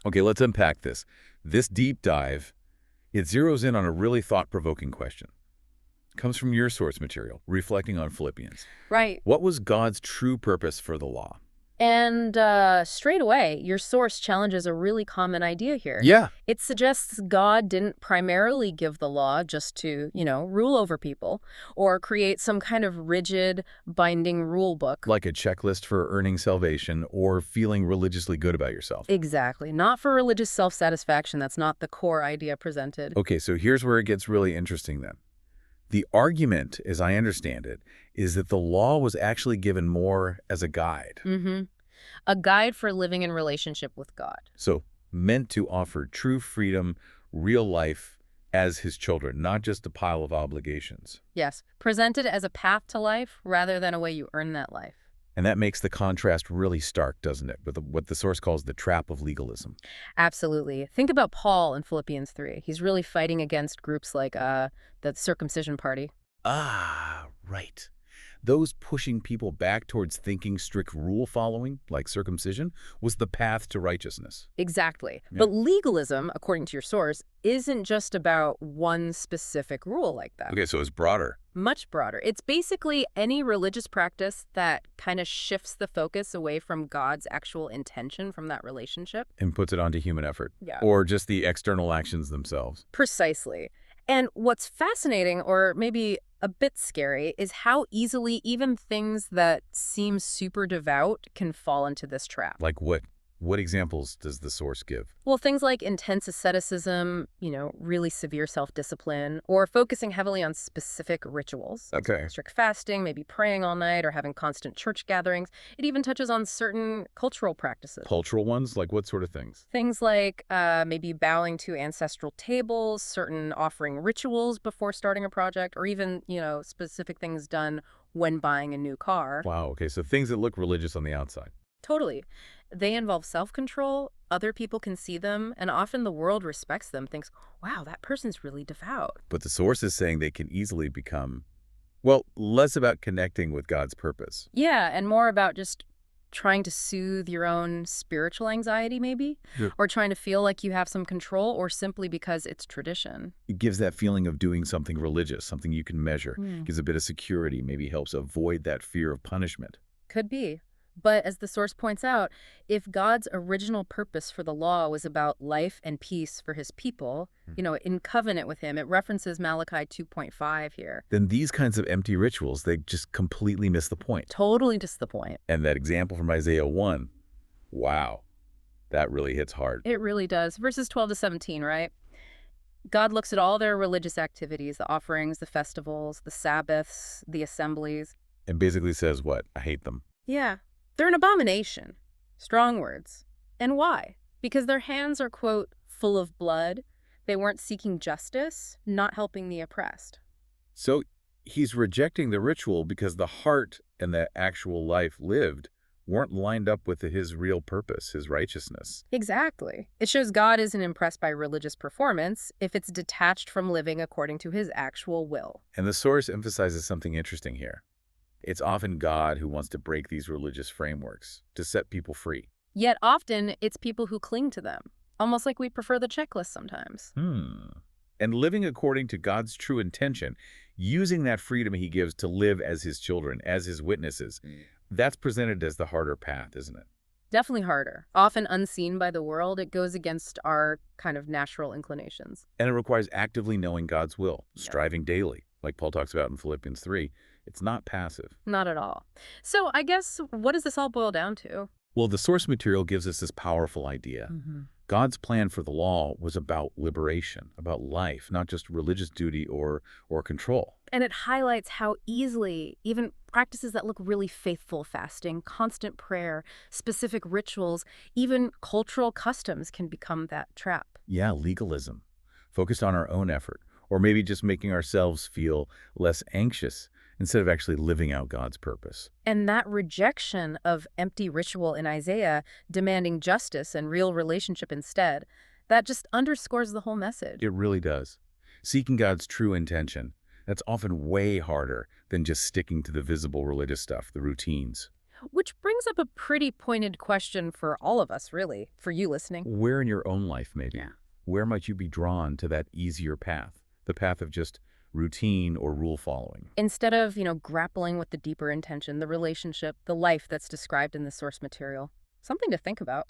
Okay, let's unpack this. This deep dive, it zeroes in on a really thought-provoking question. It comes from your source material, reflecting on Philippians. Right. What was God's true purpose for the law? And straight away, your source challenges a really common idea here. Yeah. It suggests God didn't primarily give the law just to, rule over people or create some kind of rigid, binding rule book. Like a checklist for earning salvation or feeling religiously good about yourself. Exactly. Not for religious self-satisfaction. That's not the core idea presented. Okay, so here's where it gets really interesting then. The argument, as I understand it, is that the law was actually given more as a guide. Mm-hmm. A guide for living in relationship with God. So meant to offer true freedom, real life as his children, not just a pile of obligations. Yes, presented as a path to life rather than a way you earn that life. And that makes the contrast really stark, doesn't it, with what the source calls the trap of legalism. Absolutely. Think about Paul in Philippians 3. He's really fighting against groups like the circumcision party. Ah, right. Those pushing people back towards thinking strict rule following, like circumcision, was the path to righteousness. Exactly. Yeah. But legalism, according to your source, isn't just about one specific rule like that. Okay, so it's broader. Much broader. It's basically any religious practice that kind of shifts the focus away from God's actual intention from that relationship. And puts it onto human effort. Yeah. Or just the external actions themselves. Precisely. And what's fascinating, or maybe a bit scary, is how easily even things that seem super devout can fall into this trap. Like what? What examples does the source give? Well, things like intense asceticism, really severe self-discipline, or focusing heavily on specific rituals. Okay. Strict fasting, maybe praying all night, or having constant church gatherings. It even touches on certain cultural practices. Cultural ones? Like what sort of things? Things like maybe bowing to ancestral tables, certain offering rituals before starting a project, or even, specific things done when buying a new car. Wow, okay, so things that look religious on the outside. Totally. They involve self-control, other people can see them, and often the world respects them, thinks, wow, that person's really devout. But the source is saying they can easily become, well, less about connecting with God's purpose. Yeah, and more about just trying to soothe your own spiritual anxiety, maybe, or trying to feel like you have some control, or simply because it's tradition. It gives that feeling of doing something religious, something you can measure. Mm. Gives a bit of security, maybe helps avoid that fear of punishment. Could be. But as the source points out, if God's original purpose for the law was about life and peace for his people, in covenant with him, it references Malachi 2.5 here. Then these kinds of empty rituals, they just completely miss the point. Totally miss the point. And that example from Isaiah 1, wow, that really hits hard. It really does. Verses 12 to 17, right? God looks at all their religious activities, the offerings, the festivals, the Sabbaths, the assemblies. And basically says what? I hate them. Yeah. They're an abomination. Strong words. And why? Because their hands are, quote, full of blood. They weren't seeking justice, not helping the oppressed. So he's rejecting the ritual because the heart and the actual life lived weren't lined up with his real purpose, his righteousness. Exactly. It shows God isn't impressed by religious performance if it's detached from living according to his actual will. And the source emphasizes something interesting here. It's often God who wants to break these religious frameworks, to set people free. Yet often, it's people who cling to them, almost like we prefer the checklist sometimes. And living according to God's true intention, using that freedom he gives to live as his children, as his witnesses, that's presented as the harder path, isn't it? Definitely harder. Often unseen by the world, it goes against our kind of natural inclinations. And it requires actively knowing God's will, striving daily, like Paul talks about in Philippians 3. It's not passive. Not at all. So I guess, what does this all boil down to? Well, the source material gives us this powerful idea. God's plan for the law was about liberation, about life, not just religious duty or control. And it highlights how easily even practices that look really faithful, fasting, constant prayer, specific rituals, even cultural customs can become that trap. Yeah, legalism, focused on our own effort, or maybe just making ourselves feel less anxious instead of actually living out God's purpose. And that rejection of empty ritual in Isaiah, demanding justice and real relationship instead, that just underscores the whole message. It really does. Seeking God's true intention, That's often way harder than just sticking to the visible religious stuff, the routines. Which brings up a pretty pointed question for all of us, really, for you listening. Where in your own life, maybe? Yeah. Where might you be drawn to that easier path? The path of just routine or rule following? Instead of, grappling with the deeper intention, the relationship, the life that's described in the source material. Something to think about.